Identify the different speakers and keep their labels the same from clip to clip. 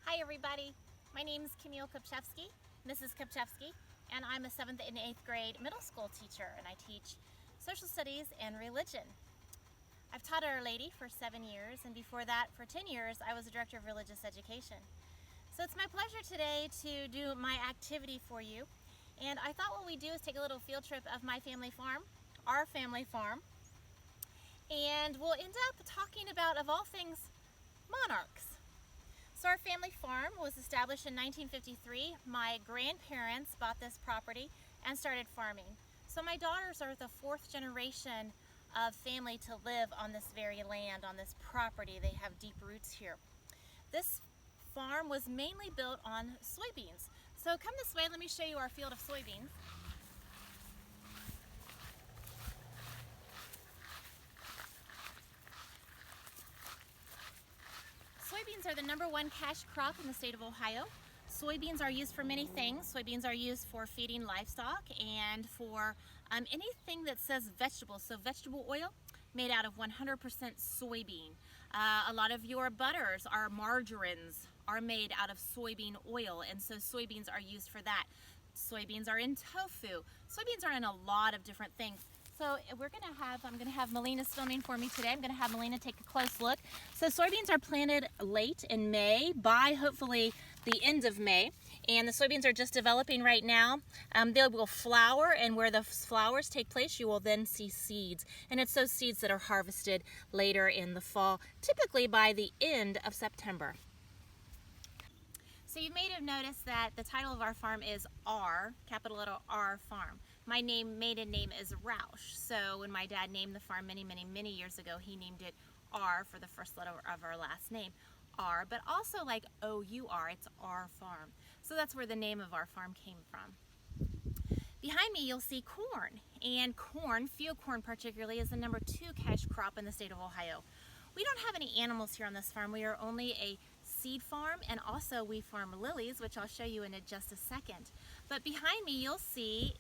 Speaker 1: Hi everybody, my name is Kopczewski, Mrs. Kopczewski, and I'm a 7th and 8th grade middle school teacher, and I teach social studies and religion. I've taught Our Lady for 7 years, and before that, for 10 years, I was the director of religious education. So it's my pleasure today to do my activity for you, and I thought what we'd do is take a little field trip of my family farm, our family farm, and we'll end up talking about, of all things, monarchs. So our family farm was established in 1953. My grandparents bought this property and started farming. So my daughters are the 4th generation of family to live on this very land, on this property. They have deep roots here. This farm was mainly built on soybeans. So come this way, let me show you our field of soybeans. Soybeans are the #1 cash crop in the state of Ohio. Soybeans are used for many things. Soybeans are used for feeding livestock and for anything that says vegetables. So vegetable oil made out of 100% soybean. A lot of your butters, our margarines, are made out of soybean oil, and so soybeans are used for that. Soybeans are in tofu. Soybeans are in a lot of different things. So I'm gonna have Melina's filming for me today. I'm gonna have Melina take a close look. So soybeans are planted late in May, by hopefully the end of May. And the soybeans are just developing right now. They will flower, and where the flowers take place, you will then see seeds. And it's those seeds that are harvested later in the fall, typically by the end of September. So you may have noticed that the title of our farm is R, capital letter R Farm. My maiden name is Roush. So when my dad named the farm many years ago, he named it R for the first letter of our last name, R, but also like O-U-R, it's R Farm. So that's where the name of our farm came from. Behind me you'll see corn, and corn, field corn particularly, is the #2 cash crop in the state of Ohio. We don't have any animals here on this farm. We are only a seed farm, and also we farm lilies, which I'll show you in just a second. But behind me you'll see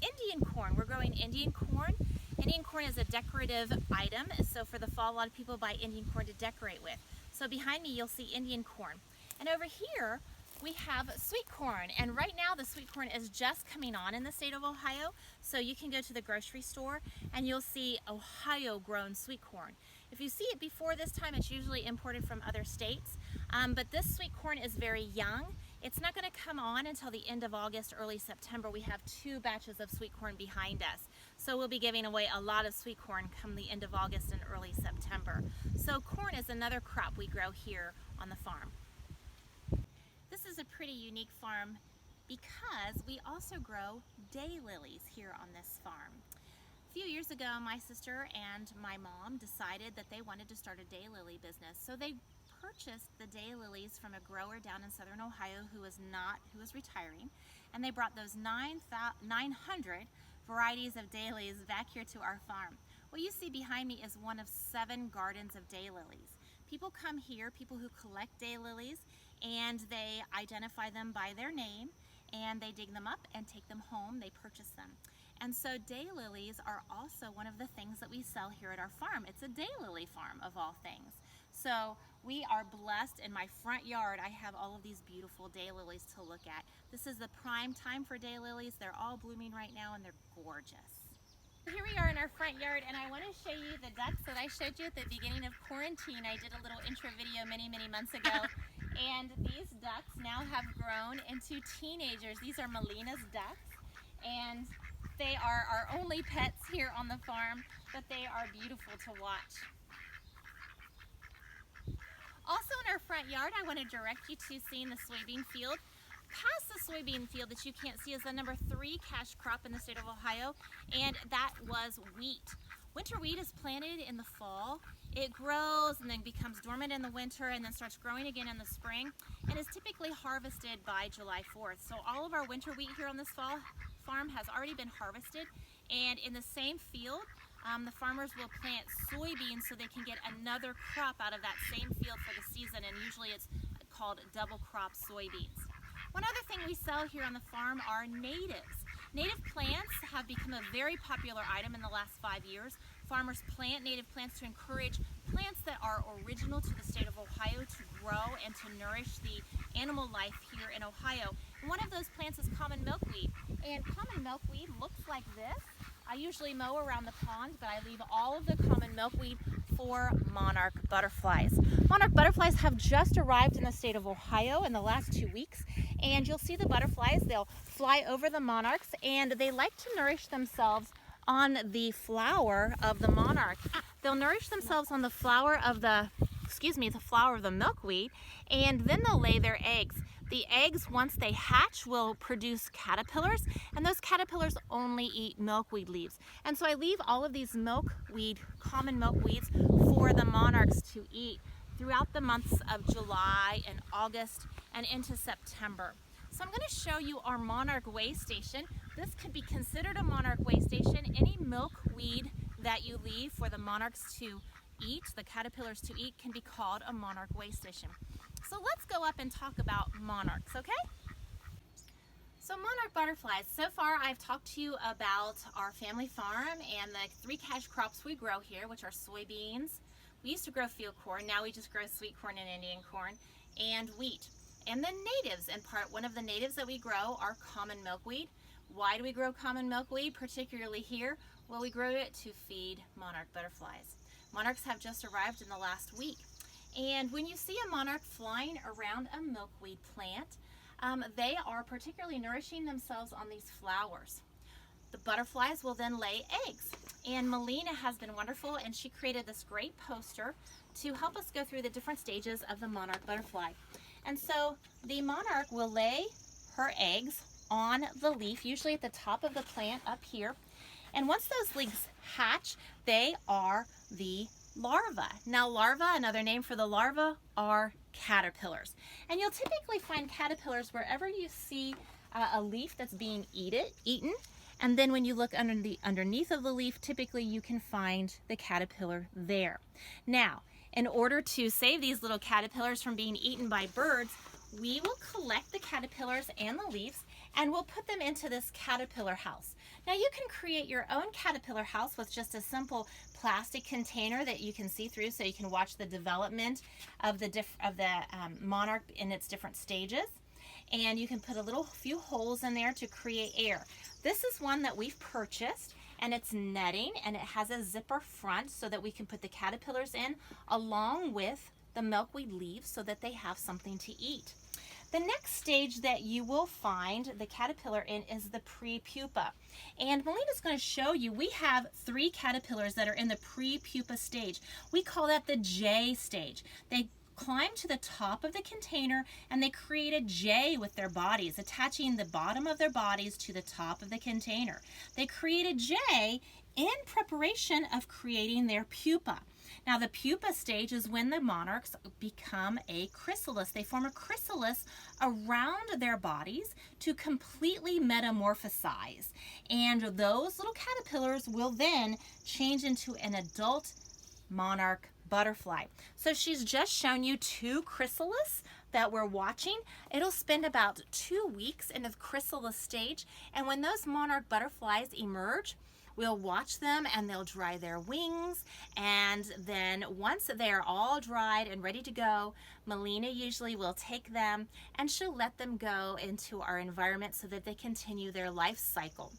Speaker 1: Indian corn. We're growing Indian corn. Indian corn is a decorative item, so for the fall a lot of people buy Indian corn to decorate with. So behind me you'll see Indian corn. And over here we have sweet corn, and right now the sweet corn is just coming on in the state of Ohio, so you can go to the grocery store and you'll see Ohio grown sweet corn. If you see it before this time, it's usually imported from other states, but this sweet corn is very young. It's not going to come on until the end of August, early September. We have 2 batches of sweet corn behind us, so we'll be giving away a lot of sweet corn come the end of August and early September. So corn is another crop we grow here on the farm. This is a pretty unique farm because we also grow daylilies here on this farm. A few years ago, my sister and my mom decided that they wanted to start a daylily business. So they purchased the daylilies from a grower down in southern Ohio who was retiring, and they brought those 900 varieties of daylilies back here to our farm. What you see behind me is one of 7 gardens of daylilies. People come here, people who collect daylilies, and they identify them by their name, and they dig them up and take them home. They purchase them. And so daylilies are also one of the things that we sell here at our farm. It's a daylily farm of all things. So we are blessed. In my front yard I have all of these beautiful daylilies to look at. This is the prime time for daylilies. They're all blooming right now and they're gorgeous. Here we are in our front yard, and I want to show you the ducks that I showed you at the beginning of quarantine. I did a little intro video many months ago, and these ducks now have grown into teenagers. These are Melina's ducks, and they are our only pets here on the farm, but they are beautiful to watch. Also in our front yard, I want to direct you to seeing the soybean field. Past the soybean field that you can't see is the #3 cash crop in the state of Ohio, and that was wheat. Winter wheat is planted in the fall. It grows and then becomes dormant in the winter and then starts growing again in the spring, and is typically harvested by July 4th. So all of our winter wheat here on this farm has already been harvested, and in the same field the farmers will plant soybeans so they can get another crop out of that same field for the season, and usually it's called double crop soybeans. One other thing we sell here on the farm are natives. Native plants have become a very popular item in the last 5 years. Farmers plant native plants to encourage plants that are original to the state of Ohio to grow grow and to nourish the animal life here in Ohio. And one of those plants is common milkweed. And common milkweed looks like this. I usually mow around the pond, but I leave all of the common milkweed for monarch butterflies. Monarch butterflies have just arrived in the state of Ohio in the last 2 weeks, and you'll see the butterflies. They'll fly over the monarchs, and they like to nourish themselves on the flower of the monarch. They'll nourish themselves on the flower of the flower of the milkweed, and then they'll lay their eggs. The eggs, once they hatch, will produce caterpillars, and those caterpillars only eat milkweed leaves. And so I leave all of these milkweed, common milkweeds, for the monarchs to eat throughout the months of July and August and into September. So I'm going to show you our monarch way station. This could be considered a monarch way station. Any milkweed that you leave for the monarchs to eat, the caterpillars to eat, can be called a monarch way station. So let's go up and talk about monarchs, okay? So monarch butterflies, so far I've talked to you about our family farm and the 3 cash crops we grow here, which are soybeans. We used to grow field corn, now we just grow sweet corn and Indian corn, and wheat. And then natives, and one of the natives that we grow are common milkweed. Why do we grow common milkweed, particularly here? Well, we grow it to feed monarch butterflies. Monarchs have just arrived in the last week. And when you see a monarch flying around a milkweed plant, they are particularly nourishing themselves on these flowers. The butterflies will then lay eggs. And Melina has been wonderful, and she created this great poster to help us go through the different stages of the monarch butterfly. And so the monarch will lay her eggs on the leaf, usually at the top of the plant up here. And once those leaves hatch, they are the larva. Now larva, another name for the larva, are caterpillars. And you'll typically find caterpillars wherever you see a leaf that's being eaten. And then when you look underneath of the leaf, typically you can find the caterpillar there. Now, in order to save these little caterpillars from being eaten by birds, we will collect the caterpillars and the leaves, and we'll put them into this caterpillar house. Now you can create your own caterpillar house with just a simple plastic container that you can see through, so you can watch the development of the monarch in its different stages. And you can put a few holes in there to create air. This is one that we've purchased, and it's netting, and it has a zipper front so that we can put the caterpillars in along with the milkweed leaves so that they have something to eat. The next stage that you will find the caterpillar in is the pre-pupa. And Melina's going to show you, we have 3 caterpillars that are in the pre-pupa stage. We call that the J stage. They climb to the top of the container and they create a J with their bodies, attaching the bottom of their bodies to the top of the container. They create a J in preparation of creating their pupa. Now the pupa stage is when the monarchs become a chrysalis. They form a chrysalis around their bodies to completely metamorphosize. And those little caterpillars will then change into an adult monarch butterfly. So she's just shown you 2 chrysalis that we're watching. It'll spend about 2 weeks in the chrysalis stage, and when those monarch butterflies emerge, we'll watch them and they'll dry their wings, and then once they're all dried and ready to go, Melina usually will take them and she'll let them go into our environment so that they continue their life cycle.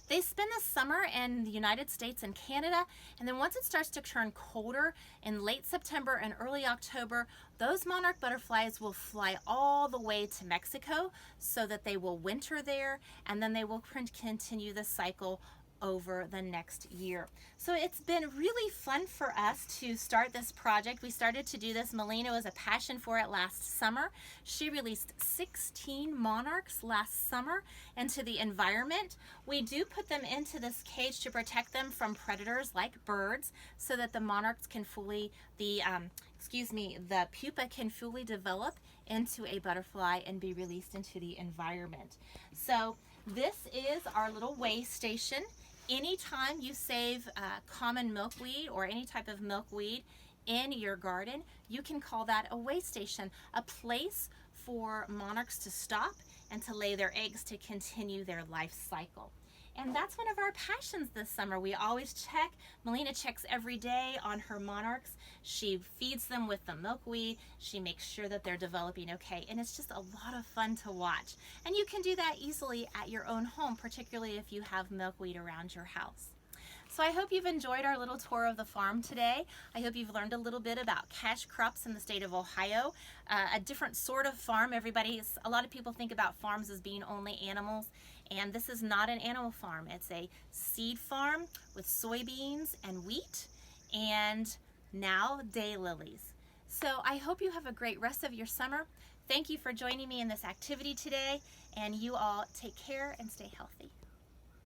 Speaker 1: They spend the summer in the United States and Canada, and then once it starts to turn colder in late September and early October, those monarch butterflies will fly all the way to Mexico so that they will winter there, and then they will continue the cycle over the next year. So it's been really fun for us to start this project. We started to do this. Melina was a passion for it last summer. She released 16 monarchs last summer into the environment. We do put them into this cage to protect them from predators like birds so that the monarchs can the pupa can fully develop into a butterfly and be released into the environment. So this is our little way station. Anytime you save common milkweed or any type of milkweed in your garden, you can call that a way station, a place for monarchs to stop and to lay their eggs to continue their life cycle. And that's one of our passions this summer. We always check. Melina checks every day on her monarchs. She feeds them with the milkweed. She makes sure that they're developing okay. And it's just a lot of fun to watch. And you can do that easily at your own home, particularly if you have milkweed around your house. So I hope you've enjoyed our little tour of the farm today. I hope you've learned a little bit about cash crops in the state of Ohio, a different sort of farm. A lot of people think about farms as being only animals, and this is not an animal farm. It's a seed farm with soybeans and wheat, and now daylilies. So I hope you have a great rest of your summer. Thank you for joining me in this activity today, and you all take care and stay healthy.